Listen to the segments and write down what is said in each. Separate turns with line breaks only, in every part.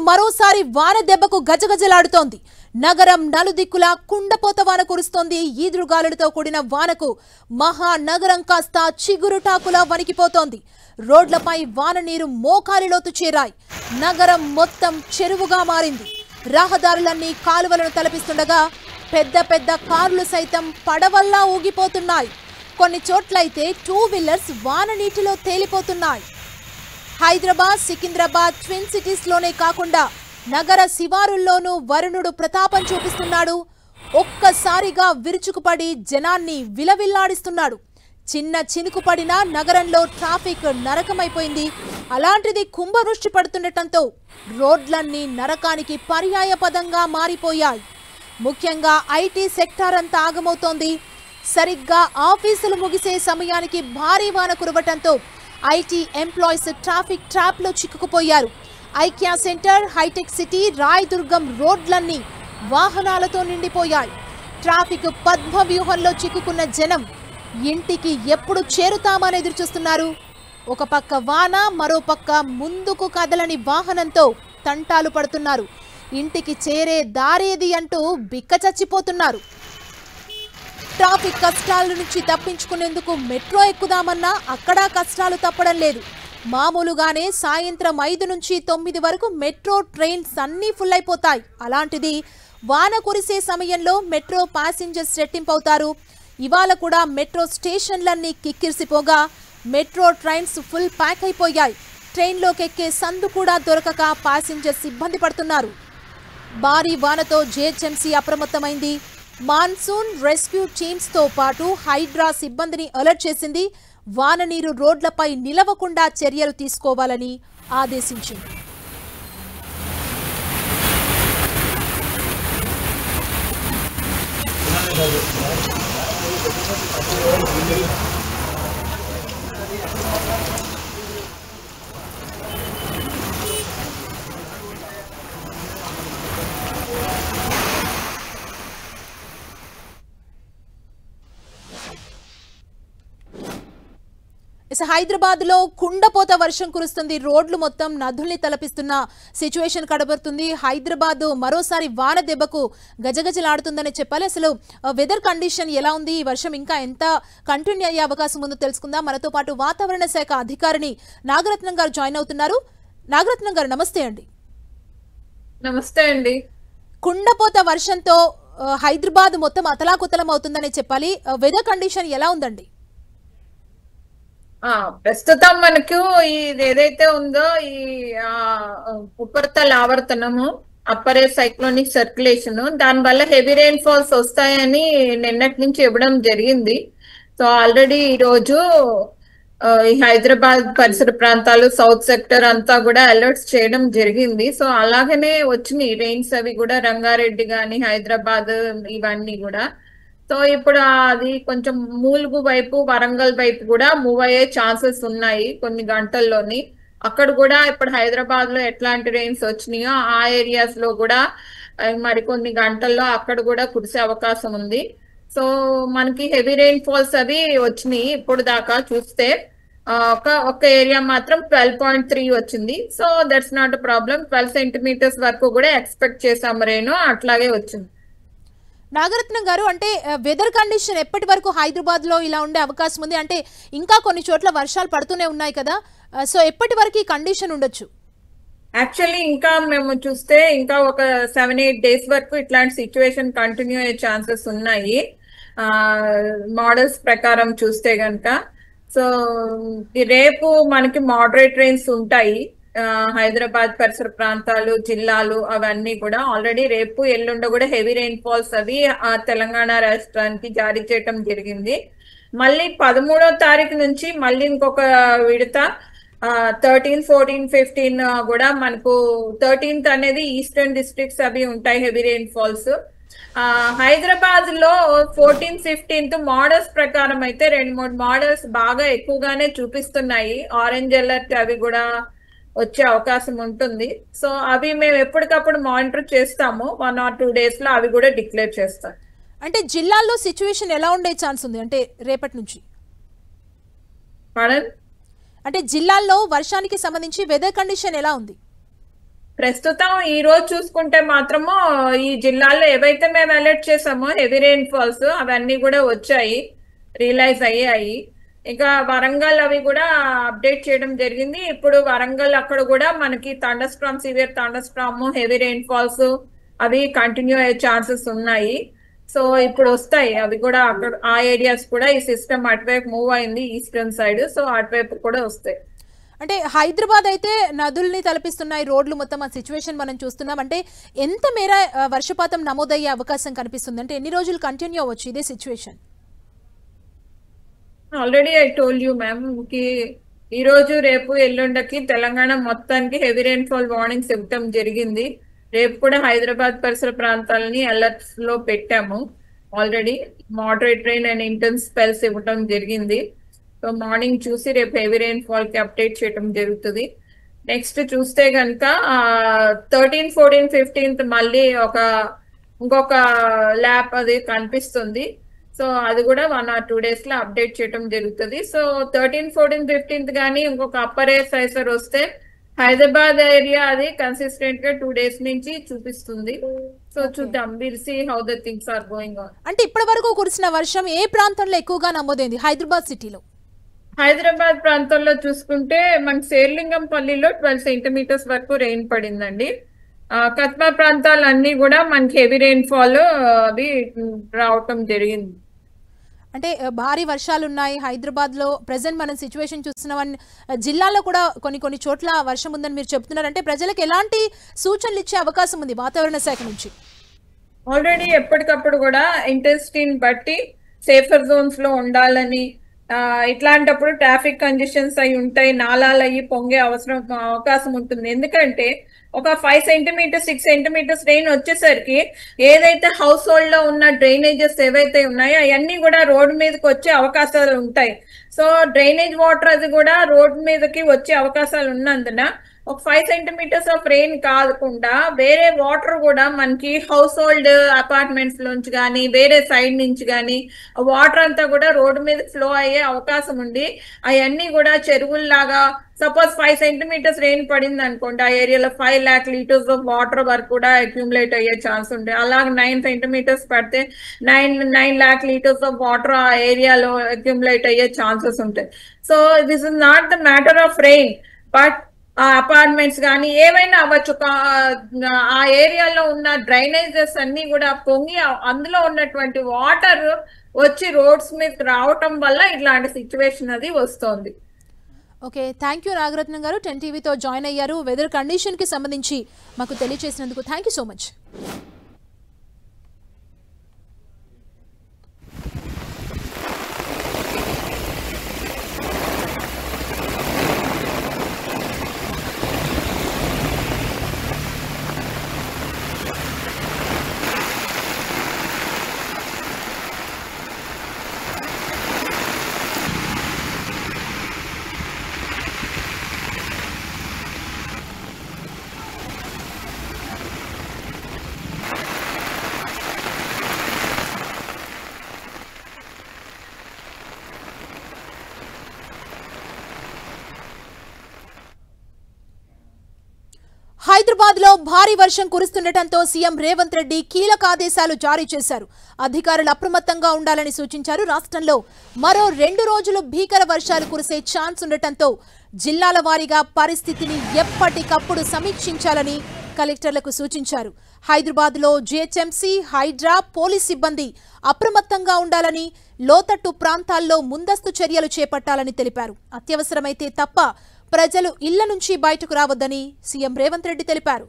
మరోసారి వాన దెబ్బకు గజగజలాడుతోంది. నగరం నలుదిక్కులా కుండపోత వాన కురుస్తోంది. ఈదురుగాలులతో కూడిన వానకు మహానగరం కాస్త చిగురుటాకులా వణికిపోతోంది. రోడ్లపై వాన నీరు మోకాలిలోతు చేరాయి. నగరం మొత్తం చెరువుగా మారింది. రహదారులన్నీ కాలువలను తలపిస్తుండగా పెద్ద పెద్ద కార్లు సైతం పడవల్లా ఊగిపోతున్నాయి. కొన్ని చోట్లయితే 2 వీలర్స్ వాన నీటిలో తేలిపోతున్నాయి. హైదరాబాద్, సికింద్రాబాద్ ట్విన్ సిటీస్ లోనే కాకుండా నగర శివారుల్లోనూ వరుణుడు ప్రతాపం చూపిస్తున్నాడు. ఒక్కసారిగా విరుచుకుపడి జనాన్ని విలవిల్లాడిస్తున్నాడు. చిన్న చినుకు పడినా నగరంలో ట్రాఫిక్ నరకమైపోయింది. అలాంటిది కుంభవృష్టి పడుతుండటంతో రోడ్లన్నీ నరకానికి పర్యాయ పదంగా మారిపోయాయి. ముఖ్యంగా ఐటీ సెక్టార్ అంతా ఆగమవుతోంది. సరిగ్గా ఆఫీసులు ముగిసే సమయానికి భారీ వాన కురవటంతో ఐటీ ఎంప్లాయీస్ ట్రాఫిక్ ట్రాప్ లో చిక్కుకుపోయారు. IKEA centre, Hitec City, Rayadurgam రోడ్లన్నీ వాహనాలతో నిండిపోయాయి. ట్రాఫిక్ పద్మ వ్యూహంలో చిక్కుకున్న జనం ఇంటికి ఎప్పుడు చేరుతామని ఎదురుచూస్తున్నారు. ఒక పక్క వాన, మరో పక్క ముందుకు కదలని వాహనంతో తంటాలు పడుతున్నారు. ఇంటికి చేరే దారేది అంటూ బిక్క చచ్చిపోతున్నారు. ట్రాఫిక్ కష్టాల నుంచి తప్పించుకునేందుకు మెట్రో ఎక్కుదామన్నా అక్కడా కష్టాలు తప్పడం లేదు. మామూలుగానే సాయంత్రం 5 నుంచి 9 వరకు మెట్రో ట్రైన్స్ అన్నీ ఫుల్ అయిపోతాయి. అలాంటిది వాన కురిసే సమయంలో మెట్రో ప్యాసింజర్స్ రెట్టింపవుతారు. ఇవాళ కూడా మెట్రో స్టేషన్లన్నీ కిక్కిరిసిపోగా మెట్రో ట్రైన్స్ ఫుల్ ప్యాక్ అయిపోయాయి. ట్రైన్లోకి ఎక్కే సందు కూడా దొరకక ప్యాసింజర్స్ ఇబ్బంది పడుతున్నారు. భారీ వానతో జీహెచ్ఎంసీ అప్రమత్తమైంది. మాన్సూన్ రెస్క్యూ టీమ్స్ తో పాటు హైడ్రా సిబ్బందిని అలర్ట్ చేసింది. వాన నీరు రోడ్లపై నిలవకుండా చర్యలు తీసుకోవాలని ఆదేశించింది. హైదరాబాద్ లో కుండపోత వర్షం కురుస్తుంది. రోడ్లు మొత్తం నదుల్ని తలపిస్తున్న సిచ్యువేషన్ కనబడుతుంది. హైదరాబాద్ మరోసారి వాన దెబ్బకు గజగజలాడుతుందని చెప్పాలి. అసలు వెదర్ కండిషన్ ఎలా ఉంది? ఈ వర్షం ఇంకా ఎంత కంటిన్యూ అయ్యే అవకాశం ఉందో తెలుసుకుందాం. మనతో పాటు వాతావరణ శాఖ అధికారిని నాగరత్నం గారు జాయిన్ అవుతున్నారు. నాగరత్నం గారు నమస్తే అండి.
నమస్తే అండి.
కుండపోత వర్షంతో హైదరాబాద్ మొత్తం అతలాకుతలం అవుతుందని చెప్పాలి. వెదర్ కండిషన్ ఎలా ఉందండి?
ప్రస్తుతం మనకు ఇది ఏదైతే ఉందో ఈ ఉపరితల ఆవర్తనము అప్పర్ ఎయిర్ సైక్లోనిక్ సర్క్యులేషన్ దాని వల్ల హెవీ రెయిన్ ఫాల్స్ వస్తాయని నిన్నటి నుంచి ఇవ్వడం జరిగింది. సో ఆల్రెడీ ఈ రోజు ఈ హైదరాబాద్ పరిసర ప్రాంతాలు, సౌత్ సెక్టర్ అంతా కూడా అలర్ట్స్ చేయడం జరిగింది. సో అలాగనే వచ్చినాయి రెయిన్స్ అవి కూడా రంగారెడ్డి గాని, హైదరాబాద్ ఇవన్నీ కూడా. సో ఇప్పుడు అది కొంచెం మూలుగు వైపు, వరంగల్ వైపు కూడా మూవ్ అయ్యే ఛాన్సెస్ ఉన్నాయి కొన్ని గంటల్లోని. అక్కడ కూడా ఇప్పుడు హైదరాబాద్ లో ఎట్లాంటి రెయిన్స్ వచ్చినాయో ఆ ఏరియాస్ లో కూడా మరికొన్ని గంటల్లో అక్కడ కూడా కురిసే అవకాశం ఉంది. సో మనకి హెవీ రెయిన్ ఫాల్స్ అవి వచ్చినాయి. ఇప్పుడు దాకా చూస్తే ఒక ఏరియా మాత్రం 12.3 వచ్చింది. So that's not a problem. 12 centimetres వరకు కూడా ఎక్స్పెక్ట్ చేసాం రెయిన్, అట్లాగే వచ్చింది.
నాగరత్నం గారు, అంటే వెదర్ కండిషన్ ఎప్పటి వరకు హైదరాబాద్ లో ఇలా ఉండే అవకాశం ఉంది? అంటే ఇంకా కొన్ని చోట్ల వర్షాలు పడుతూనే ఉన్నాయి కదా, సో ఎప్పటి వరకు ఈ కండిషన్ ఉండొచ్చు?
యాక్చువల్లీ ఇంకా మేము చూస్తే ఇంకా ఒక 7-8 డేస్ వరకు ఇట్లాంటి సిచ్యువేషన్ కంటిన్యూ అయ్యే ఛాన్సెస్ ఉన్నాయి మోడల్స్ ప్రకారం చూస్తే గనక. సో రేపు మనకి మోడరేట్ రెయిన్స్ ఉంటాయి. హైదరాబాద్ పరిసర ప్రాంతాలు, జిల్లాలు అవన్నీ కూడా ఆల్రెడీ రేపు, ఎల్లుండ కూడా హెవీ రెయిన్ ఫాల్స్ అవి తెలంగాణ రాష్ట్రానికి జారీ చేయటం జరిగింది. మళ్ళీ 13వ తారీఖు నుంచి మళ్ళీ ఇంకొక విడత 13, 14, 15 కూడా మనకు 13th అనేది ఈస్టర్న్ డిస్ట్రిక్ట్స్ అవి ఉంటాయి హెవీ రెయిన్ ఫాల్స్. హైదరాబాద్ లో 14, 15 మోడల్స్ ప్రకారం అయితే 2-3 మోడల్స్ బాగా ఎక్కువగానే చూపిస్తున్నాయి. ఆరెంజ్ అలర్ట్ అవి కూడా వచ్చే అవకాశం ఉంటుంది. సో అవి మేము ఎప్పటికప్పుడు మానిటర్ చేస్తాము. 1 or 2 days లో అవి కూడా డిక్లేర్ చేస్తాం.
అంటే జిల్లాల్లో సిచ్యువేషన్ ఎలా ఉండే ఛాన్స్ ఉంది అంటే రేపటి నుంచి?
అంటే
జిల్లాల్లో వర్షానికి సంబంధించి వెదర్ కండిషన్ ఎలా ఉంది?
ప్రస్తుతం ఈ రోజు చూసుకుంటే మాత్రము ఈ జిల్లాల్లో ఏవైతే మేము అలర్ట్ చేసామో హెవీ రెయిన్ ఫాల్స్ అవన్నీ కూడా వచ్చాయి, రియలైజ్ అయ్యాయి. ఇంకా వరంగల్ అవి కూడా అప్డేట్ చేయడం జరిగింది. ఇప్పుడు వరంగల్ అక్కడ కూడా మనకి thunderstorm, severe thunderstorm, heavy rain falls అవి కంటిన్యూ అయ్యే ఛాన్సెస్ ఉన్నాయి. సో ఇప్పుడు వస్తాయి అవి కూడా, అక్కడ ఆ ఏరియాస్ కూడా ఈ సిస్టమ్ అటువైపు మూవ్ అయింది ఈస్టర్న్ సైడ్, సో అటువైపు కూడా వస్తాయి.
అంటే హైదరాబాద్ అయితే నదుల్ని తలపిస్తున్నాయి, రోడ్లు మొత్తం ఆ సిచ్యువేషన్ మనం చూస్తున్నాం. అంటే ఎంత మేర వర్షపాతం నమోదయ్యే అవకాశం కనిపిస్తుంది, అంటే ఎన్ని రోజులు కంటిన్యూ అవ్వచ్చు ఇదే situation?
Already I told you ma'am కి ఈ రోజు రేపు ఎల్లుండకి తెలంగాణ మొత్తానికి హెవీ రెయిన్ ఫాల్ వార్నింగ్స్ ఇవ్వటం జరిగింది. రేపు కూడా హైదరాబాద్ పరిసర ప్రాంతాలని అలర్ట్స్ లో పెట్టాము. Already moderate rain and intense spells ఇవ్వటం జరిగింది. సో మార్నింగ్ చూసి రేపు హెవీ రెయిన్ ఫాల్ కి అప్డేట్ చేయడం జరుగుతుంది. నెక్స్ట్ చూస్తే కనుక 13, 14, 15 మళ్ళీ ఇంకొక ల్యాబ్ అది కనిపిస్తుంది. సో అది కూడా 1 or 2 days లో అప్డేట్ చేయడం జరుగుతుంది. సో 13, 14, 15 కానీ ఇంకొక అప్పర్ ఎయిర్ సైసర్ వస్తే హైదరాబాద్ ఏరియా అది కన్సిస్టెంట్ గా 2 days నుంచి చూపిస్తుంది. సో చూద్దాం, will see how the things are going on.
అంటే ఇప్పటి వరకు కురిసిన వర్షం ఏ ప్రాంతంలో ఎక్కువగా నమోదైంది హైదరాబాద్ సిటీలో?
హైదరాబాద్ ప్రాంతంలో చూసుకుంటే మనకి శేర్లింగంపల్లిలో 12 centimeters వరకు రెయిన్ పడిందండి. కత్మా ప్రాంతాలన్నీ కూడా మనకి హెవీ రెయిన్ ఫాల్ అవి రావటం జరిగింది.
అంటే భారీ వర్షాలు ఉన్నాయి హైదరాబాద్ లో. ప్రెసెంట్ మనం సిచ్యువేషన్ చూస్తున్నాం, జిల్లాలో కూడా కొన్ని చోట్ల వర్షం ఉందని మీరు చెప్తున్నారు. అంటే ప్రజలకు ఎలాంటి సూచనలు ఇచ్చే అవకాశం ఉంది వాతావరణ శాఖ నుంచి?
ఆల్రెడీ ఎప్పటికప్పుడు కూడా ఇంటెన్సిటీని బట్టి సేఫర్ జోన్స్ లో ఉండాలని, ఇట్లాంటప్పుడు ట్రాఫిక్ కంజెషన్స్ అయి ఉంటాయి, నాలాలు అయ్యి పొంగే అవకాశం ఉంటుంది. ఎందుకంటే ఒక 5 centimeters, 6 centimeters రెయిన్ వచ్చేసరికి ఏదైతే హౌస్ హోల్డ్ లో ఉన్న డ్రైనేజెస్ ఏవైతే ఉన్నాయో అవన్నీ కూడా రోడ్ మీదకి వచ్చే అవకాశాలు ఉంటాయి. సో డ్రైనేజ్ వాటర్ అది కూడా రోడ్ మీదకి వచ్చే అవకాశాలు ఉన్నందున ఒక 5 centimeters ఆఫ్ రెయిన్ కాకుండా వేరే వాటర్ కూడా మనకి హౌస్ హోల్డ్ అపార్ట్మెంట్స్ లోంచి కానీ వేరే సైడ్ నుంచి కానీ వాటర్ అంతా కూడా రోడ్డు మీద ఫ్లో అయ్యే అవకాశం ఉంది. అవన్నీ కూడా చెరువుల్లాగా సపోజ్ 5 centimeters రెయిన్ పడింది అనుకోండి, ఆ ఏరియాలో 5 lakh liters ఆఫ్ వాటర్ వరకు కూడా అక్యూములేట్ అయ్యే ఛాన్స్ ఉంది. అలాగే 9 centimeters పడితే 9 lakh liters ఆఫ్ వాటర్ ఆ ఏరియాలో అక్యూములేట్ అయ్యే ఛాన్సెస్ ఉంటాయి. So this is not the matter of rain, but ఆ అపార్ట్మెంట్స్ కానీ ఏవైనా అవ్వచ్చు, ఆ ఏరియాలో ఉన్న డ్రైనేజెస్ అన్ని కూడా పొంగి అందులో ఉన్నటువంటి వాటర్ వచ్చి రోడ్స్ మీద రావటం వల్ల ఇట్లాంటి సిచ్యువేషన్ అది వస్తుంది.
Okay, thank you Nagaratnam garu, 10 TVతో జాయిన్ అయ్యారు. వెదర్ కండిషన్ కి సంబంధించి మాకు తెలియజేసినందుకు thank you so much. Hyderabad లో భారీ వర్షం కురుస్తుండటంతో సీఎం రేవంత్ రెడ్డి కీలక ఆదేశాలు జారీ చేశారు. అధికారులు అప్రమత్తంగా ఉండాలని సూచించారు. రాష్ట్రంలో మరో 2 రోజులు భీకర వర్షాలు కురిసే ఛాన్స్ ఉండటంతో జిల్లాల వారీగా పరిస్థితిని ఎప్పటికప్పుడు సమీక్షించాలని కలెక్టర్లకు సూచించారు. హైదరాబాద్ లో జీహెచ్ఎంసీ, హైడ్రా, పోలీస్ సిబ్బంది అప్రమత్తంగా ఉండాలని, లోతట్టు ప్రాంతాల్లో ముందస్తు చర్యలు చేపట్టాలని తెలిపారు. అత్యవసరమైతే తప్ప ప్రజలు ఇళ్ల నుంచి బయటకు రావద్దని సీఎం రేవంత్ రెడ్డి తెలిపారు.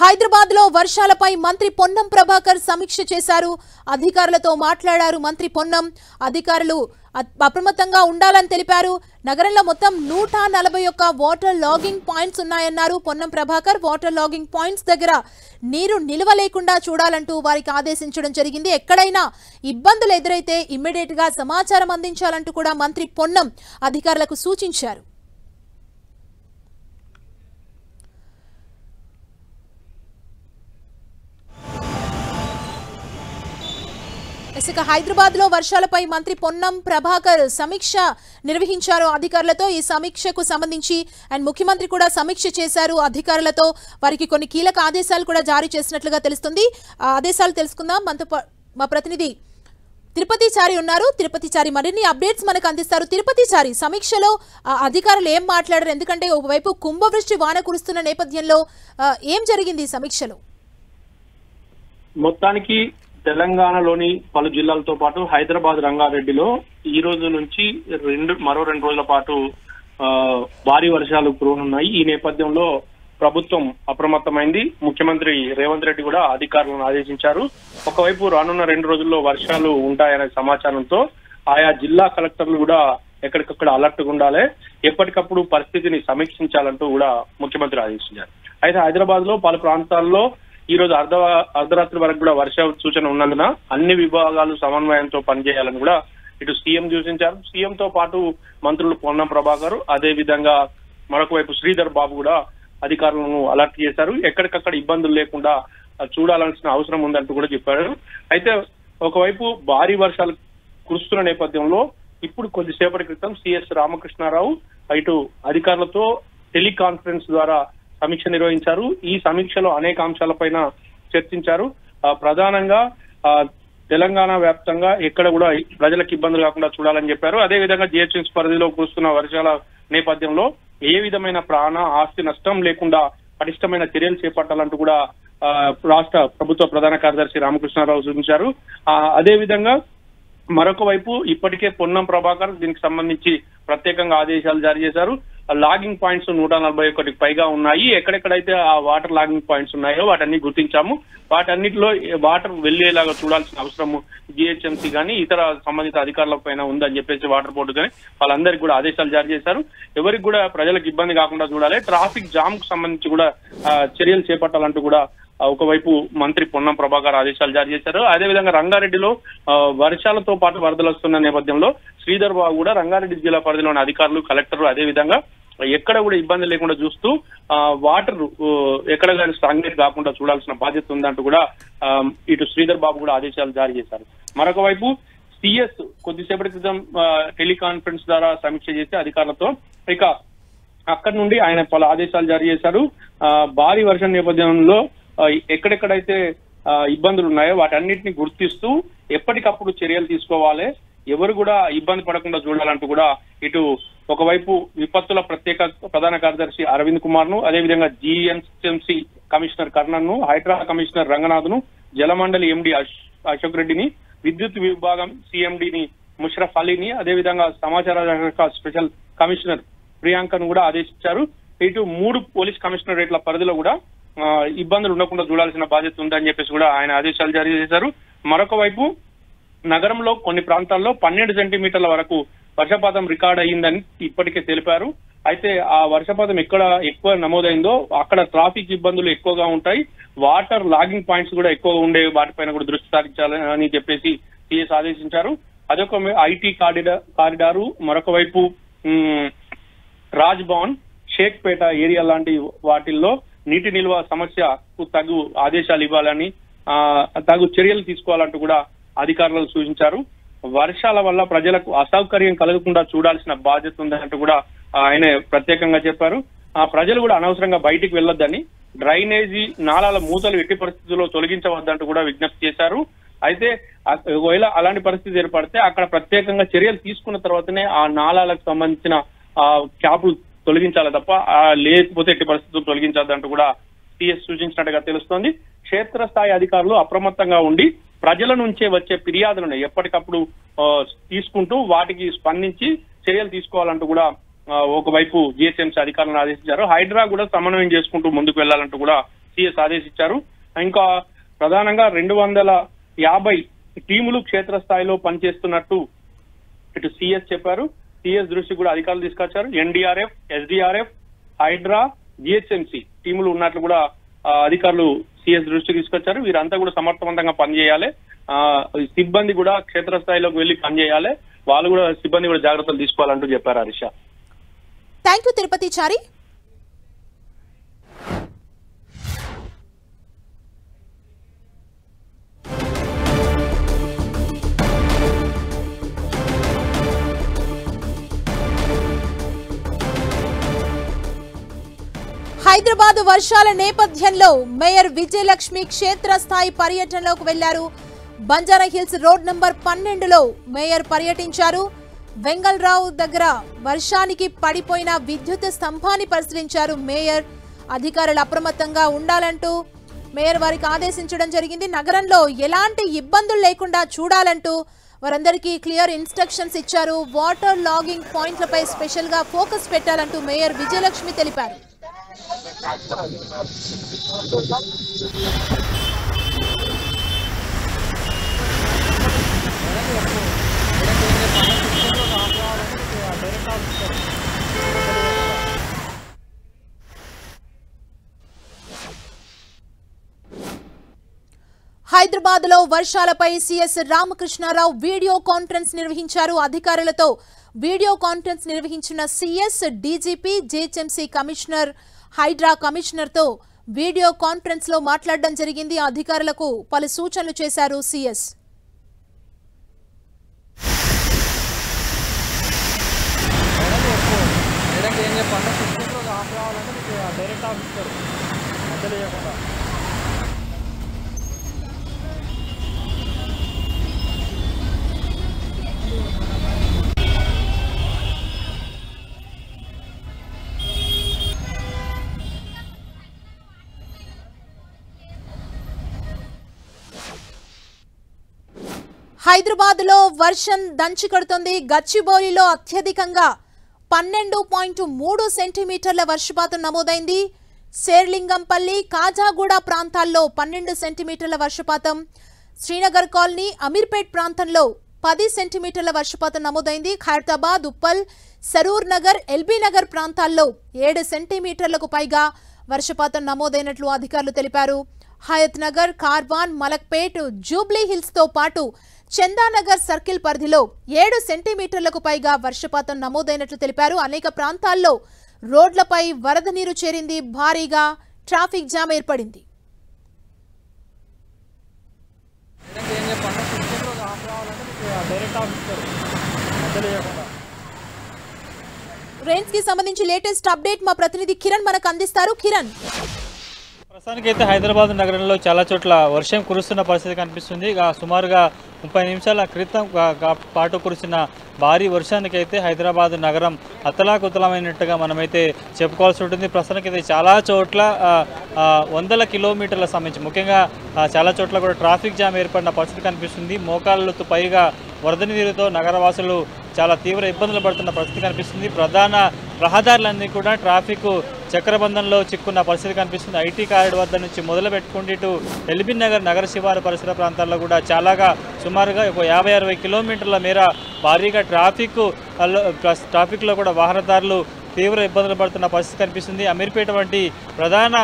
హైదరాబాద్ లో వర్షాలపై మంత్రి పొన్నం ప్రభాకర్ సమీక్ష చేశారు. అధికారులతో మాట్లాడారు మంత్రి పొన్నం. అధికారులు అప్రమత్తంగా ఉండాలని తెలిపారు. నగరంలో మొత్తం 141 వాటర్ లాగింగ్ పాయింట్స్ ఉన్నాయన్నారు Ponnam Prabhakar. Water logging points దగ్గర నీరు నిల్వ లేకుండా చూడాలంటూ వారికి ఆదేశించడం జరిగింది. ఎక్కడైనా ఇబ్బందులు ఎదురైతే ఇమ్మీడియట్ గా సమాచారం అందించాలంటూ కూడా మంత్రి పొన్నం అధికారులకు సూచించారు. ఇక హైదరాబాద్ లో వర్షాలపై మంత్రి పొన్నం ప్రభాకర్ సమీక్ష నిర్వహించారు అధికారులతో. ఈ సమీక్షకు సంబంధించి అండ్ ముఖ్యమంత్రి కూడా సమీక్ష చేశారు అధికారులతో. వారికి కొన్ని కీలక ఆదేశాలు కూడా జారీ చేసినట్లుగా తెలుస్తుంది. ఆ ఆదేశాలు తెలుసుకుందాం. మనతో మా ప్రతినిధి తిరుపతి చారి ఉన్నారు. తిరుపతి చారి మరిన్ని అప్డేట్స్ మనకు అందిస్తారు. తిరుపతి చారి, సమీక్షలో అధికారులు ఏం మాట్లాడారు? ఎందుకంటే ఒకవైపు కుంభవృష్టి వాన కురుస్తున్న నేపథ్యంలో ఏం జరిగింది సమీక్షలో?
మొత్తానికి తెలంగాణలోని పలు జిల్లాలతో పాటు హైదరాబాద్ రంగారెడ్డిలో ఈ రోజు నుంచి మరో 2 రోజుల పాటు భారీ వర్షాలు కురవనున్నాయి. ఈ నేపథ్యంలో ప్రభుత్వం అప్రమత్తమైంది. ముఖ్యమంత్రి రేవంత్ రెడ్డి కూడా అధికారులను ఆదేశించారు. ఒకవైపు రానున్న 2 రోజుల్లో వర్షాలు ఉంటాయనే సమాచారంతో ఆయా జిల్లా కలెక్టర్లు కూడా ఎక్కడికక్కడ అలర్ట్ గా ఉండాలి, ఎప్పటికప్పుడు పరిస్థితిని సమీక్షించాలంటూ కూడా ముఖ్యమంత్రి ఆదేశించారు. అయితే హైదరాబాద్ లో పలు ప్రాంతాల్లో ఈ రోజు అర్ధరాత్రి వరకు కూడా వర్ష సూచన ఉన్నందున అన్ని విభాగాలు సమన్వయంతో పనిచేయాలని కూడా ఇటు సీఎం సూచించారు. సీఎంతో పాటు మంత్రులు పొన్నం ప్రభాకర్, అదే విధంగా మరొక వైపు శ్రీధర్ బాబు కూడా అధికారులను అలర్ట్ చేశారు. ఎక్కడికక్కడ ఇబ్బందులు లేకుండా చూడాల్సిన అవసరం ఉందంటూ కూడా చెప్పారు. అయితే ఒకవైపు భారీ వర్షాలు కురుస్తున్న నేపథ్యంలో ఇప్పుడు కొద్దిసేపటి క్రితం సిఎస్ రామకృష్ణారావు ఇటు అధికారులతో టెలికాన్ఫరెన్స్ ద్వారా సమీక్ష నిర్వహించారు. ఈ సమీక్షలో అనేక అంశాలపైన చర్చించారు. ప్రధానంగా తెలంగాణ వ్యాప్తంగా ఎక్కడ కూడా ప్రజలకు ఇబ్బందులు కాకుండా చూడాలని చెప్పారు. అదేవిధంగా జిహెచ్ఎంసీ పరిధిలో కురుస్తున్న వర్షాల నేపథ్యంలో ఏ విధమైన ప్రాణ ఆస్తి నష్టం లేకుండా పటిష్టమైన చర్యలు చేపట్టాలంటూ కూడా రాష్ట్ర ప్రభుత్వ ప్రధాన కార్యదర్శి రామకృష్ణారావు సూచించారు. అదేవిధంగా మరొక వైపు ఇప్పటికే పొన్నం ప్రభాకర్ దీనికి సంబంధించి ప్రత్యేకంగా ఆదేశాలు జారీ చేశారు. లాగింగ్ పాయింట్స్ 141కి పైగా ఉన్నాయి. ఎక్కడెక్కడైతే ఆ వాటర్ లాగింగ్ పాయింట్స్ ఉన్నాయో వాటన్ని గుర్తించాము. వాటన్నిటిలో వాటర్ వెళ్లేలాగా చూడాల్సిన అవసరం జిహెచ్ఎంసీ కానీ ఇతర సంబంధిత అధికారుల పైన ఉందని చెప్పేసి వాటర్ బోర్డు కానీ వాళ్ళందరికీ కూడా ఆదేశాలు జారీ చేశారు. ఎవరికి కూడా ప్రజలకు ఇబ్బంది కాకుండా చూడాలి, ట్రాఫిక్ జామ్ కు సంబంధించి కూడా చర్యలు చేపట్టాలంటూ కూడా ఒకవైపు మంత్రి పొన్నం ప్రభాకర్ ఆదేశాలు జారీ చేశారు. అదేవిధంగా రంగారెడ్డిలో వర్షాలతో పాటు వరదలు వస్తున్న నేపథ్యంలో శ్రీధర్ బాబు కూడా రంగారెడ్డి జిల్లా పరిధిలోని అధికారులు, కలెక్టర్లు అదేవిధంగా ఎక్కడ కూడా ఇబ్బంది లేకుండా చూస్తూ వాటర్ ఎక్కడ కానీ స్టాగ్నేట్ కాకుండా చూడాల్సిన బాధ్యత ఉందంటూ కూడా ఇటు శ్రీధర్ బాబు కూడా ఆదేశాలు జారీ చేశారు. మరొక వైపు సిఎస్ కొద్దిసేపటి క్రితం టెలికాన్ఫరెన్స్ ద్వారా సమీక్ష చేసి అధికారులతో ఇక అక్కడి నుండి ఆయన పలు ఆదేశాలు జారీ చేశారు. భారీ వర్షం నేపథ్యంలో ఎక్కడెక్కడైతే ఇబ్బందులు ఉన్నాయో వాటన్నిటిని గుర్తిస్తూ ఎప్పటికప్పుడు చర్యలు తీసుకోవాలి, ఎవరు కూడా ఇబ్బంది పడకుండా చూడాలంటూ కూడా ఇటు ఒకవైపు విపత్తుల ప్రత్యేక ప్రధాన కార్యదర్శి అరవింద్ కుమార్ ను, అదేవిధంగా జిహెచ్ఎంసీ కమిషనర్ కర్ణన్ ను, హైడ్రా కమిషనర్ రంగనాథ్ ను, జలమండలి ఎండి అశోక్ రెడ్డిని, విద్యుత్ విభాగం సిఎండిని ముషరఫ్ అలీని, అదేవిధంగా సమాచార శాఖ స్పెషల్ కమిషనర్ ప్రియాంకను కూడా ఆదేశించారు. ఇటు 3 పోలీస్ కమిషనరేట్ల పరిధిలో కూడా ఇబ్బందులు ఉండకుండా చూడాల్సిన బాధ్యత ఉందని చెప్పేసి కూడా ఆయన ఆదేశాలు జారీ చేశారు. మరొక వైపు నగరంలో కొన్ని ప్రాంతాల్లో 12 సెంటీమీటర్ల వరకు వర్షపాతం రికార్డ్ అయ్యిందని ఇప్పటికే తెలిపారు. అయితే ఆ వర్షపాతం ఎక్కడ ఎక్కువ నమోదైందో అక్కడ ట్రాఫిక్ ఇబ్బందులు ఎక్కువగా ఉంటాయి, వాటర్ లాగింగ్ పాయింట్స్ కూడా ఎక్కువగా ఉండే వాటిపైన కూడా దృష్టి సారించాలని చెప్పేసి సిఎస్ ఆదేశించారు. అదొక ఐటీ కారిడారు, మరొక వైపు రాజ్ భవన్, షేక్పేట ఏరియా లాంటి వాటిల్లో నీటి నిల్వ సమస్యకు తగు ఆదేశాలు ఇవ్వాలని, తగు చర్యలు తీసుకోవాలంటూ కూడా అధికారులు సూచించారు. వర్షాల వల్ల ప్రజలకు అసౌకర్యం కలగకుండా చూడాల్సిన బాధ్యత ఉందంటూ కూడా ఆయన ప్రత్యేకంగా చెప్పారు. ప్రజలు కూడా అనవసరంగా బయటికి వెళ్లొద్దని, డ్రైనేజీ నాలాల మూతలు ఎట్టి పరిస్థితుల్లో తొలగించవద్దంటూ కూడా విజ్ఞప్తి చేశారు. అయితే ఒకవేళ అలాంటి పరిస్థితి ఏర్పడితే అక్కడ ప్రత్యేకంగా చర్యలు తీసుకున్న తర్వాతనే ఆ నాలాలకు సంబంధించిన క్యాపులు తొలగించాలి తప్ప లేకపోతే ఎట్టి పరిస్థితులు తొలగించద్దంటూ కూడా సిఎస్ సూచించినట్టుగా తెలుస్తోంది. క్షేత్రస్థాయి అధికారులు అప్రమత్తంగా ఉండి ప్రజల నుంచే వచ్చే ఫిర్యాదులను ఎప్పటికప్పుడు తీసుకుంటూ వాటికి స్పందించి చర్యలు తీసుకోవాలంటూ కూడా ఒకవైపు జిహెచ్ఎంసీ అధికారులను ఆదేశించారు. హైడ్రా కూడా సమన్వయం చేసుకుంటూ ముందుకు వెళ్లాలంటూ కూడా సిఎస్ ఆదేశించారు. ఇంకా ప్రధానంగా 250 టీములు క్షేత్రస్థాయిలో పనిచేస్తున్నట్టు ఇటు సిఎస్ చెప్పారు. సిఎస్ దృష్టి కూడా అధికారులు తీసుకొచ్చారు. ఎన్డీఆర్ఎఫ్, ఎస్డీఆర్ఎఫ్, హైడ్రా, జిహెచ్ఎంసీ టీములు ఉన్నట్లు కూడా అధికారులు సిఎస్ దృష్టికి తీసుకొచ్చారు. వీరంతా కూడా సమర్థవంతంగా పనిచేయాలి. సిబ్బంది కూడా క్షేత్రస్థాయిలోకి వెళ్లి పనిచేయాలి. వాళ్ళు కూడా సిబ్బంది కూడా జాగ్రత్తలు తీసుకోవాలంటూ చెప్పారు. Harish,
thank you Tirupati Chari. హైదరాబాద్ వర్షాల నేపథ్యంలో మేయర్ విజయలక్ష్మి క్షేత్రస్థాయి పర్యటనలోకి వెళ్లారు. బంజారా హిల్స్ రోడ్ నంబర్ 12లో మేయర్ పర్యటించారు. వెంగళరావు దగ్గర వర్షానికి పడిపోయిన విద్యుత్ స్తంభాన్ని పరిశీలించారు మేయర్. అధికారులు అప్రమత్తంగా ఉండాలంటూ మేయర్ వారికి ఆదేశించడం జరిగింది. నగరంలో ఎలాంటి ఇబ్బందులు లేకుండా చూడాలంటూ వారందరికీ క్లియర్ ఇన్స్ట్రక్షన్స్ ఇచ్చారు. వాటర్ లాగింగ్ పాయింట్లపై స్పెషల్ గా ఫోకస్ పెట్టాలంటూ మేయర్ విజయలక్ష్మి తెలిపారు. హైదరాబాద్ లో వర్షాలపై సీఎస్ రామకృష్ణారావు వీడియో కాన్ఫరెన్స్ నిర్వహించారు. అధికారులతో వీడియో కాన్ఫరెన్స్ నిర్వహించిన CS DGP, GHMC commissioner, HYDRAA commissioner తో వీడియో కాన్ఫరెన్స్ లో మాట్లాడడం జరిగింది. అధికారులకు పలు సూచనలు చేశారు సీఎస్. హైదరాబాద్ లో వర్షం దంచికొడుతోంది. గచ్చిబౌలిలో అత్యధికంగా 12.3 సెంటీమీటర్ల వర్షపాతం నమోదైంది. శేర్లింగంపల్లి, కాజాగూడ ప్రాంతాల్లో 12 సెంటీమీటర్ల వర్షపాతం, శ్రీనగర్ కాలనీ, అమీర్పేట్ ప్రాంతంలో 10 సెంటీమీటర్ల వర్షపాతం నమోదైంది. ఖైరతాబాద్, ఉప్పల్, సరూర్ నగర్, ఎల్బీ నగర్ ప్రాంతాల్లో 7 సెంటీమీటర్లకు పైగా వర్షపాతం నమోదైనట్లు అధికారులు తెలిపారు. హయత్ నగర్, కార్వాన్, మలక్పేట్, జూబ్లీ హిల్స్ తో పాటు చందానగర్ సర్కిల్ పరిధిలో 7 సెంటీమీటర్లకు పైగా వర్షపాతం నమోదైనట్లు తెలిపారు. అనేక ప్రాంతాల్లో రోడ్లపై వరద నీరు చేరింది. భారీగా ట్రాఫిక్ జామ్ ఏర్పడింది. రెయిన్స్ కి సంబంధించి లేటెస్ట్ అప్డేట్ మా ప్రతినిధి కిరణ్ మనకు అందిస్తారు. కిరణ్,
ప్రస్తుతానికైతే హైదరాబాద్ నగరంలో చాలా చోట్ల వర్షం కురుస్తున్న పరిస్థితి కనిపిస్తుంది. సుమారుగా 30 నిమిషాల క్రితం పాటు కురిసిన భారీ వర్షానికైతే హైదరాబాద్ నగరం అతలాకుతలమైనట్టుగా మనమైతే చెప్పుకోవాల్సి ఉంటుంది. ప్రస్తుతానికైతే చాలా చోట్ల వందల కిలోమీటర్ల సంబంధించి ముఖ్యంగా చాలా చోట్ల కూడా ట్రాఫిక్ జామ్ ఏర్పడిన పరిస్థితి కనిపిస్తుంది. మోకాళ్ళతో పైగా వరద నీరుతో నగరవాసులు చాలా తీవ్ర ఇబ్బందులు పడుతున్న పరిస్థితి కనిపిస్తుంది. ప్రధాన రహదారులన్నీ కూడా ట్రాఫిక్ చక్రబంధంలో చిక్కున్న పరిస్థితి కనిపిస్తుంది. ఐటీ కారిడార్ వద్ద నుంచి మొదలు పెట్టుకుంటే ఇటు ఎల్బీ నగర్ నగర శివారు పరిసర ప్రాంతాల్లో కూడా చాలాగా సుమారుగా ఒక 50-60 కిలోమీటర్ల మేర భారీగా ట్రాఫిక్లో కూడా వాహనదారులు తీవ్ర ఇబ్బందులు పడుతున్న పరిస్థితి కనిపిస్తుంది. అమీర్పేట వంటి ప్రధాన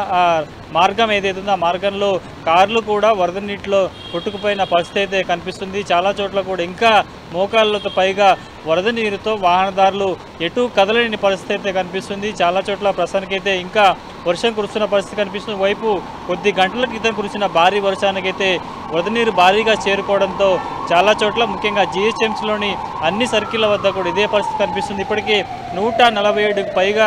మార్గం ఏదైతే ఉందో ఆ మార్గంలో కార్లు కూడా వరద నీటిలో కొట్టుకుపోయిన పరిస్థితి అయితే కనిపిస్తుంది. చాలా చోట్ల కూడా ఇంకా మోకాళ్ళతో పైగా వరద నీరుతో వాహనదారులు ఎటు కదలేని పరిస్థితి అయితే కనిపిస్తుంది. చాలా చోట్ల ప్రస్తుతానికైతే ఇంకా వర్షం కురుస్తున్న పరిస్థితి కనిపిస్తుంది. వైపు కొద్ది గంటల క్రితం కురిసిన భారీ వర్షానికైతే వరద నీరు భారీగా చేరుకోవడంతో చాలా చోట్ల ముఖ్యంగా జిహెచ్ఎంసీలోని అన్ని సర్కిళ్ల వద్ద కూడా ఇదే పరిస్థితి కనిపిస్తుంది. ఇప్పటికీ 147కు పైగా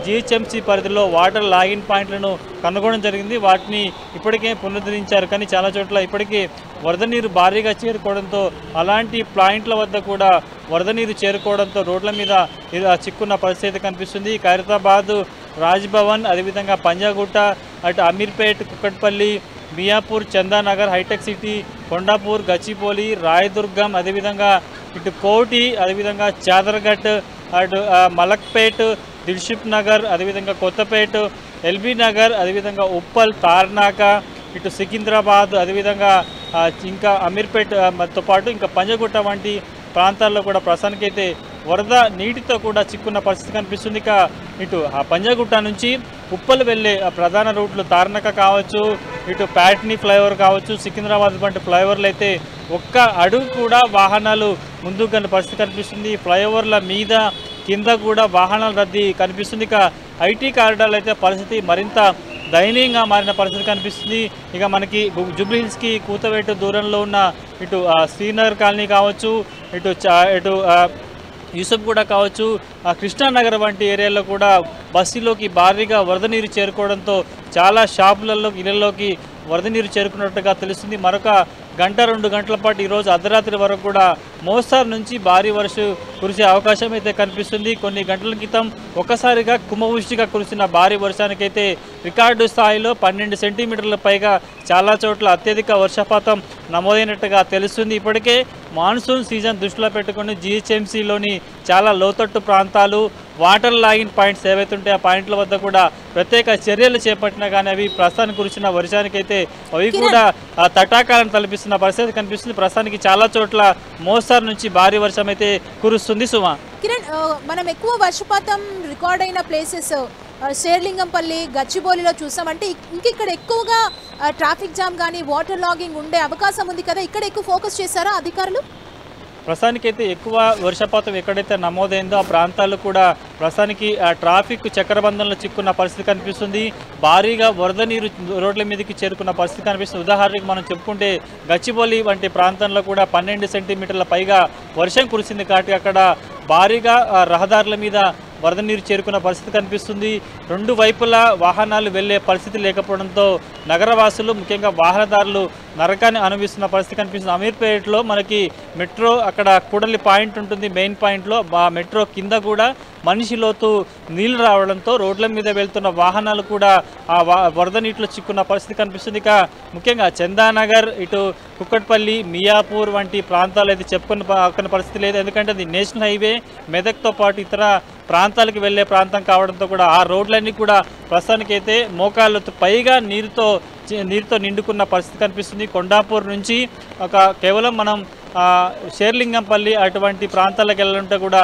జిహెచ్ఎంసీ పరిధిలో వాటర్ లాగిన్ పాయింట్లను కనుగొనడం జరిగింది. వాటిని ఇప్పటికే పునరుద్ధరించారు. కానీ చాలా చోట్ల ఇప్పటికీ వరద నీరు భారీగా చేరుకోవడంతో అలాంటి పాయింట్ల వద్ద కూడా వరద నీరు చేరుకోవడంతో రోడ్ల మీద చిక్కున్న పరిస్థితి కనిపిస్తుంది. ఖైరతాబాద్, రాజ్భవన్, అదేవిధంగా పంజాగుట్ట, అటు అమీర్పేట్, కుక్కట్పల్లి, మియాపూర్, చందానగర్, హైటెక్ సిటీ, కొండాపూర్, గచ్చిబౌలి, రాయదుర్గం, అదేవిధంగా ఇటు కోటి, అదేవిధంగా చాదర్ఘట్, అటు మలక్పేట్, దిల్షుక్ నగర్, అదేవిధంగా కొత్తపేట, ఎల్బీ నగర్, అదేవిధంగా ఉప్పల్, తార్నాక, ఇటు సికింద్రాబాద్, అదేవిధంగా ఇంకా అమీర్పేట్తో పాటు ఇంకా పంజగుట్ట వంటి ప్రాంతాల్లో కూడా ప్రస్తుతానికైతే వరద నీటితో కూడా చిక్కున్న పరిస్థితి కనిపిస్తుంది. ఇక ఇటు ఆ పంజగుట్ట నుంచి ఉప్పల్ వెళ్ళే ప్రధాన రూట్లు తార్నాక కావచ్చు, ఇటు ప్యాట్నీ ఫ్లైఓవర్ కావచ్చు, సికింద్రాబాద్ వంటి ఫ్లైఓవర్లు అయితే ఒక్క అడుగు కూడా వాహనాలు ముందుకు కన్నా పరిస్థితి కనిపిస్తుంది. ఫ్లైఓవర్ల మీద కింద కూడా వాహనాల రద్దీ కనిపిస్తుంది. ఇక ఐటీ కారిడార్లు అయితే పరిస్థితి మరింత దయనీయంగా మారిన పరిస్థితి కనిపిస్తుంది. ఇక మనకి జూబ్లీహిల్స్కి కూతవేటు దూరంలో ఉన్న ఇటు శ్రీనగర్ కాలనీ కావచ్చు, ఇటు యూసఫ్ కూడా కావచ్చు, కృష్ణానగర్ వంటి ఏరియాలో కూడా బస్సులోకి భారీగా వరద నీరు చేరుకోవడంతో చాలా షాపులలో ఇళ్లలోకి వరద నీరు చేరుకున్నట్టుగా తెలుస్తుంది. మరొక గంట 2 గంటల పాటు ఈరోజు అర్ధరాత్రి వరకు కూడా మోస్తారు నుంచి భారీ వర్షం కురిసే అవకాశం అయితే కనిపిస్తుంది. కొన్ని గంటల క్రితం ఒక్కసారిగా కుంభవృష్టిగా కురిసిన భారీ వర్షానికైతే రికార్డు స్థాయిలో 12 సెంటీమీటర్ల పైగా చాలా చోట్ల అత్యధిక వర్షపాతం నమోదైనట్టుగా తెలుస్తుంది. ఇప్పటికే మాన్సూన్ సీజన్ దృష్టిలో పెట్టుకుని జీహెచ్ఎంసీలోని చాలా లోతట్టు ప్రాంతాలు, వాటర్ లాగిన్ పాయింట్స్ ఏవైతే ఉంటే ఆ పాయింట్ల వద్ద కూడా ప్రత్యేక చర్యలు చేపట్టినా కానీ అవి ప్రస్తుతానికి కురిసిన వర్షానికైతే అవి కూడా తటాకాలను తలపిస్తున్న పరిస్థితి కనిపిస్తుంది. ప్రస్తుతానికి చాలా చోట్ల మోస్తారు నుంచి భారీ వర్షం అయితే కురుస్తుంది. సుమా,
కిరణ్, మనం ఎక్కువ వర్షపాతం రికార్డ్ అయిన ప్లేసెస్ శేర్లింగంపల్లి, గచ్చిబౌలిలో చూసామంటే ఇక్కడ ఎక్కువగా ట్రాఫిక్ జామ్ కానీ వాటర్ లాగింగ్ ఉండే అవకాశం ఉంది కదా, ఇక్కడ ఎక్కువ ఫోకస్ చేశారా అధికారులు?
ప్రస్తుతానికైతే ఎక్కువ వర్షపాతం ఎక్కడైతే నమోదైందో ఆ ప్రాంతాల్లో కూడా ప్రస్తుతానికి ట్రాఫిక్ చక్రబంధంలో చిక్కున్న పరిస్థితి కనిపిస్తుంది. భారీగా వరద నీరు రోడ్ల మీదకి చేరుకున్న పరిస్థితి కనిపిస్తుంది. ఉదాహరణకు మనం చెప్పుకుంటే గచ్చిబౌలి వంటి ప్రాంతంలో కూడా 12 సెంటీమీటర్ల పైగా వర్షం కురిసింది. కాబట్టి అక్కడ భారీగా రహదారుల మీద వరద నీరు చేరుకున్న పరిస్థితి కనిపిస్తుంది. 2 వైపులా వాహనాలు వెళ్లే పరిస్థితి లేకపోవడంతో నగరవాసులు, ముఖ్యంగా వాహనదారులు నరకాన్ని అనుభవిస్తున్న పరిస్థితి కనిపిస్తుంది. అమీర్పేటలో మనకి మెట్రో అక్కడ కూడలి పాయింట్ ఉంటుంది, మెయిన్ పాయింట్లో ఆ మెట్రో కింద కూడా మనిషి లోతు నీళ్లు రావడంతో రోడ్ల మీద వెళ్తున్న వాహనాలు కూడా ఆ వరద నీటిలో చిక్కున్న పరిస్థితి కనిపిస్తుంది. ఇక ముఖ్యంగా చందానగర్, ఇటు కుక్కట్పల్లి, మియాపూర్ వంటి ప్రాంతాలు అయితే చెప్పుకున్న పరిస్థితి లేదు. ఎందుకంటే అది నేషనల్ హైవే, మెదక్తో పాటు ఇతర ప్రాంతాలకు వెళ్లే ప్రాంతం కావడంతో కూడా ఆ రోడ్లన్నీ కూడా ప్రస్తుతానికైతే మోకాళ్ళతో పైగా నీరుతో నిండుకున్న పరిస్థితి కనిపిస్తుంది. కొండాపూర్ నుంచి కేవలం మనం శేర్లింగంపల్లి అటువంటి ప్రాంతాలకు వెళ్ళాలంటే కూడా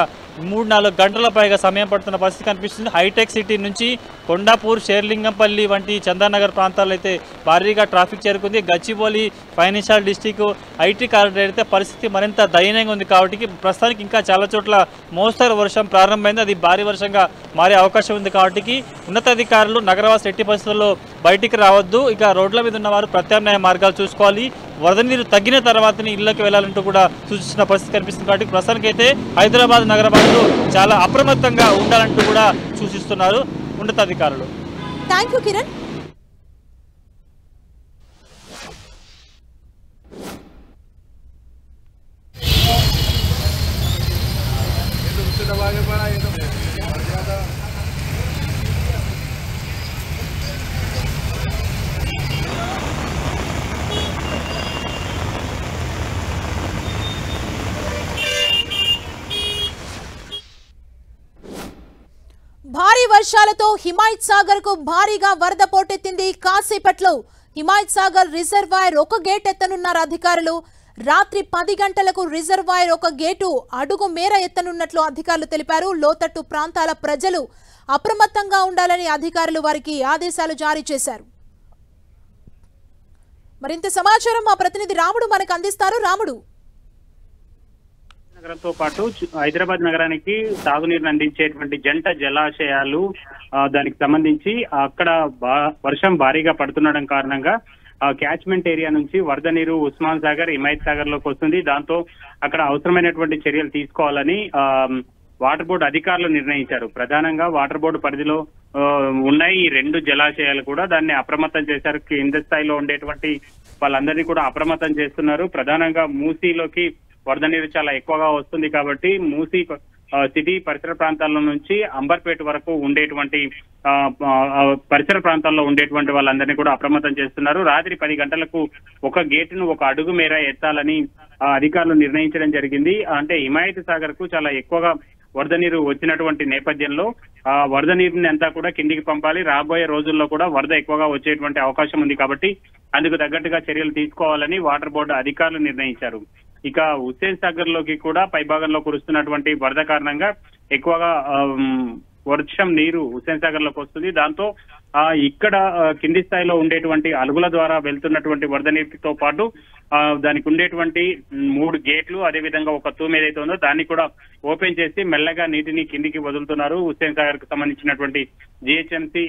3-4 గంటల పైగా సమయం పడుతున్న పరిస్థితి కనిపిస్తుంది. హైటెక్ సిటీ నుంచి కొండాపూర్, శేర్లింగంపల్లి వంటి చందానగర్ ప్రాంతాల్లో అయితే భారీగా ట్రాఫిక్ చేరుకుంది. Gachibowli financial district, IT corridor అయితే పరిస్థితి మరింత దయనీయంగా ఉంది. కాబట్టి ప్రస్తుతానికి ఇంకా చాలా చోట్ల మోస్తరు వర్షం ప్రారంభమైంది, అది భారీ వర్షంగా మారే అవకాశం ఉంది. కాబట్టి ఉన్నతాధికారులు నగరవాసులు ఎట్టి పరిస్థితుల్లో బయటికి రావద్దు, ఇక రోడ్ల మీద ఉన్నవారు ప్రత్యామ్నాయ మార్గాలు చూసుకోవాలి, వరద నీరు తగ్గిన తర్వాతనే ఇళ్లకు వెళ్లాలంటూ కూడా సూచించిన పరిస్థితి కనిపిస్తుంది. కాబట్టి ప్రస్తుతానికైతే హైదరాబాద్ నగరవాసులు చాలా అప్రమత్తంగా ఉండాలంటూ కూడా సూచిస్తున్నారు ఉన్నతాధికారులు.
Thank you Kiran. భారీ వర్షాలతో హిమాయత్ సాగర్ కు భారీగా వరద పోటెత్తింది. కాసేపట్లో హిమాయత్ సాగర్ రిజర్వాయర్ ఒక గేట్ ఎత్తనున్నారు అధికారులు. రాత్రి 10 గంటలకు రిజర్వాయర్ ఒక గేటు అడుగు మేర ఎత్తనున్నట్లు అధికారులు తెలిపారు. లోతట్టు ప్రాంతాల ప్రజలు అప్రమత్తంగా ఉండాలని అధికారులు వారికి ఆదేశాలు జారీ చేశారు. మరింత సమాచారం మా ప్రతినిధి రాముడు మనకు అందిస్తారు. రాముడు,
నగరంతో పాటు హైదరాబాద్ నగరానికి తాగునీరుని అందించేటువంటి జంట జలాశయాలు, దానికి సంబంధించి అక్కడ వర్షం భారీగా పడుతుండడం కారణంగా క్యాచ్మెంట్ ఏరియా నుంచి వరద నీరు ఉస్మాన్ సాగర్, హిమాయత్ సాగర్ లోకి వస్తుంది. దాంతో అక్కడ అవసరమైనటువంటి చర్యలు తీసుకోవాలని వాటర్ బోర్డు అధికారులు నిర్ణయించారు. ప్రధానంగా వాటర్ బోర్డు పరిధిలో ఉన్నాయి ఈ 2 జలాశయాలు కూడా, దాన్ని అప్రమత్తం చేశారు. కింద స్థాయిలో ఉండేటువంటి వాళ్ళందరినీ కూడా అప్రమత్తం చేస్తున్నారు. ప్రధానంగా మూసీలోకి వరద నీరు చాలా ఎక్కువగా వస్తుంది కాబట్టి మూసీ సిటీ పరిసర ప్రాంతాల నుంచి అంబర్పేట వరకు ఉండేటువంటి పరిసర ప్రాంతాల్లో ఉండేటువంటి వాళ్ళందరినీ కూడా అప్రమత్తం చేస్తున్నారు. రాత్రి 10 గంటలకు ఒక గేటును ఒక అడుగు మేర ఎత్తాలని అధికారులు నిర్ణయించడం జరిగింది. అంటే హిమాయత్ సాగర్ కు చాలా ఎక్కువగా
వరద నీరు వచ్చినటువంటి నేపథ్యంలో ఆ వరద నీరుని అంతా కూడా కిందికి పంపాలి. రాబోయే రోజుల్లో కూడా వరద ఎక్కువగా వచ్చేటువంటి అవకాశం ఉంది కాబట్టి అందుకు తగ్గట్టుగా చర్యలు తీసుకోవాలని వాటర్ బోర్డు అధికారులు నిర్ణయించారు. ఇక హుస్సేన్ సాగర్ లోకి కూడా పైభాగంలో కురుస్తున్నటువంటి వరద కారణంగా ఎక్కువగా వర్షం నీరు హుస్సేన్ సాగర్ లోకి వస్తుంది. దాంతో ఇక్కడ కింది స్థాయిలో ఉండేటువంటి అలుగుల ద్వారా వెళ్తున్నటువంటి వరద నీటితో పాటు దానికి ఉండేటువంటి 3 గేట్లు, అదేవిధంగా ఒక తూము ఏదైతే ఉందో దాన్ని కూడా ఓపెన్ చేసి మెల్లగా నీటిని కిందికి వదులుతున్నారు హుస్సేన్ సాగర్ కు సంబంధించినటువంటి జిహెచ్ఎంసీ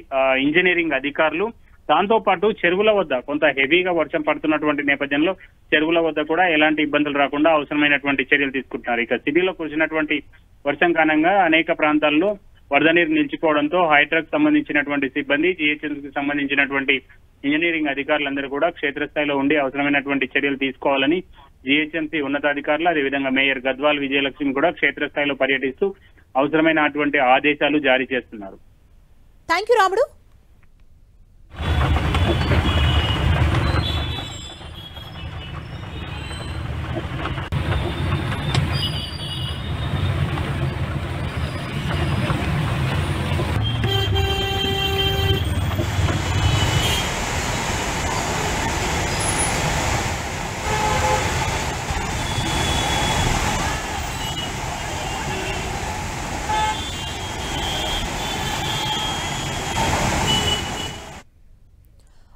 ఇంజనీరింగ్ అధికారులు. దాంతో పాటు చెరువుల వద్ద కొంత హెవీగా వర్షం పడుతున్నటువంటి నేపథ్యంలో చెరువుల వద్ద కూడా ఎలాంటి ఇబ్బందులు రాకుండా అవసరమైనటువంటి చర్యలు తీసుకుంటున్నారు. ఇక సిటీలో కురిసినటువంటి వర్షం కారణంగా అనేక ప్రాంతాల్లో వరద నీరు నిలిచిపోవడంతో హైడ్రాక్ సంబంధించినటువంటి సిబ్బంది, జిహెచ్ఎంసీకి సంబంధించినటువంటి ఇంజనీరింగ్ అధికారులందరూ కూడా క్షేత్రస్థాయిలో ఉండి అవసరమైనటువంటి చర్యలు తీసుకోవాలని జిహెచ్ఎంసీ ఉన్నతాధికారులు, అదేవిధంగా మేయర్ గద్వాల్ విజయలక్ష్మి కూడా క్షేత్రస్థాయిలో పర్యటిస్తూ అవసరమైనటువంటి ఆదేశాలు జారీ చేస్తున్నారు.
థ్యాంక్ యూ రాముడు.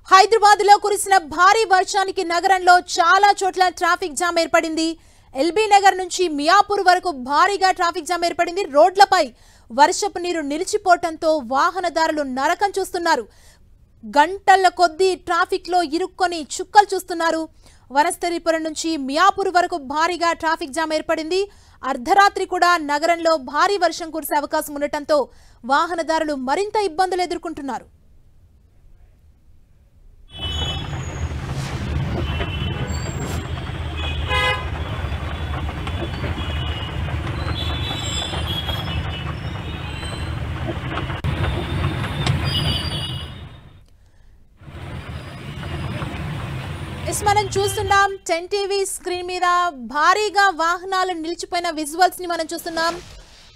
హైదరాబాద్ లో కురిసిన భారీ వర్షానికి నగరంలో చాలా చోట్ల ట్రాఫిక్ జామ్ ఏర్పడింది. ఎల్బీ నగర్ నుంచి మియాపూర్ వరకు భారీగా ట్రాఫిక్ జామ్ ఏర్పడింది. రోడ్లపై వర్షపు నీరు నిలిచిపోవడంతో వాహనదారులు నరకం చూస్తున్నారు. గంటల కొద్దీ ట్రాఫిక్ లో ఇరుక్కొని చుక్కలు చూస్తున్నారు. వనస్థలిపురం నుంచి మియాపూర్ వరకు భారీగా ట్రాఫిక్ జామ్ ఏర్పడింది. అర్ధరాత్రి కూడా నగరంలో భారీ వర్షం కురిసే అవకాశం ఉండటంతో వాహనదారులు మరింత ఇబ్బందులు ఎదుర్కొంటున్నారు. మనం చూస్తున్నాం 10 టీవీ స్క్రీన్ మీద భారీగా వాహనాలు నిలిచిపోయిన విజువల్స్ ని మనం చూస్తున్నాం.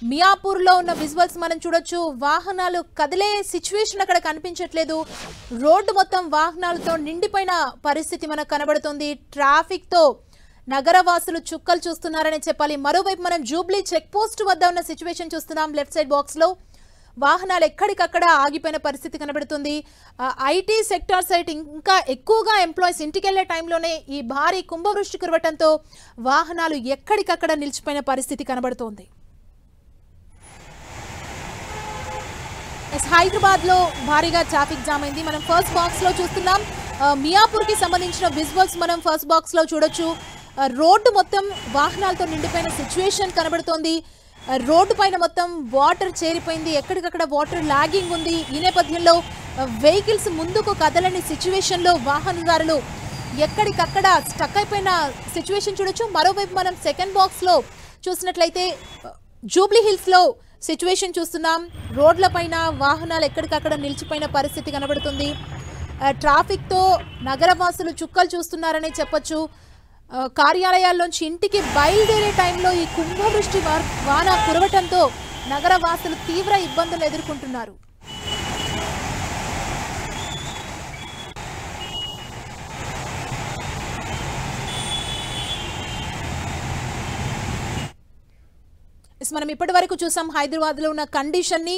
మియాపూర్ లో ఉన్న విజువల్స్ మనం చూడొచ్చు. వాహనాలు కదిలే సిచ్యువేషన్ అక్కడ కనిపించట్లేదు. రోడ్డు మొత్తం వాహనాలతో నిండిపోయిన పరిస్థితి మనకు కనబడుతుంది. ట్రాఫిక్ తో నగరవాసులు చుక్కలు చూస్తున్నారని చెప్పాలి. మరోవైపు మనం జూబ్లీ చెక్ పోస్ట్ వద్ద ఉన్న సిచ్యువేషన్ చూస్తున్నాం. లెఫ్ట్ సైడ్ బాక్స్ లో వాహనాలు ఎక్కడికక్కడ ఆగిపోయిన పరిస్థితి కనబడుతుంది. ఐటీ సెక్టార్ సైట్ ఇంకా ఎక్కువగా ఎంప్లాయీస్ ఇంటికి వెళ్లే టైంలోనే ఈ భారీ కుంభవృష్టి కురవటంతో వాహనాలు ఎక్కడికక్కడ నిలిచిపోయిన పరిస్థితి కనబడుతోంది. హైదరాబాద్ లో భారీగా ట్రాఫిక్ జామ్ అయింది. మనం ఫస్ట్ బాక్స్ లో చూస్తున్నాం. మియాపూర్ కి సంబంధించిన విజువల్స్ మనం ఫస్ట్ బాక్స్ లో చూడొచ్చు. రోడ్డు మొత్తం వాహనాలతో నిండిపోయిన సిచ్యువేషన్ కనబడుతోంది. రోడ్డు పైన మొత్తం వాటర్ చేరిపోయింది. ఎక్కడికక్కడ వాటర్ లాగింగ్ ఉంది. ఈ నేపథ్యంలో వెహికల్స్ ముందుకు కదలని సిచ్యువేషన్లో వాహనదారులు ఎక్కడికక్కడ స్టక్ అయిపోయిన సిచ్యువేషన్ చూడొచ్చు. మరోవైపు మనం సెకండ్ బాక్స్లో చూసినట్లయితే జూబ్లీ హిల్స్లో సిచ్యువేషన్ చూస్తున్నాం. రోడ్ల పైన వాహనాలు ఎక్కడికక్కడ నిలిచిపోయిన పరిస్థితి కనబడుతుంది. ట్రాఫిక్తో నగరవాసులు చుక్కలు చూస్తున్నారని చెప్పొచ్చు. కార్యాలయాల్లోంచి ఇంటికి బయలుదేరే టైంలో ఈ కుంభవృష్టి వాన కురవటంతో నగరవాసులు తీవ్ర ఇబ్బందులు ఎదుర్కొంటున్నారు. మనం ఇప్పటి వరకు చూసాం హైదరాబాద్ లో ఉన్న కండిషన్ ని.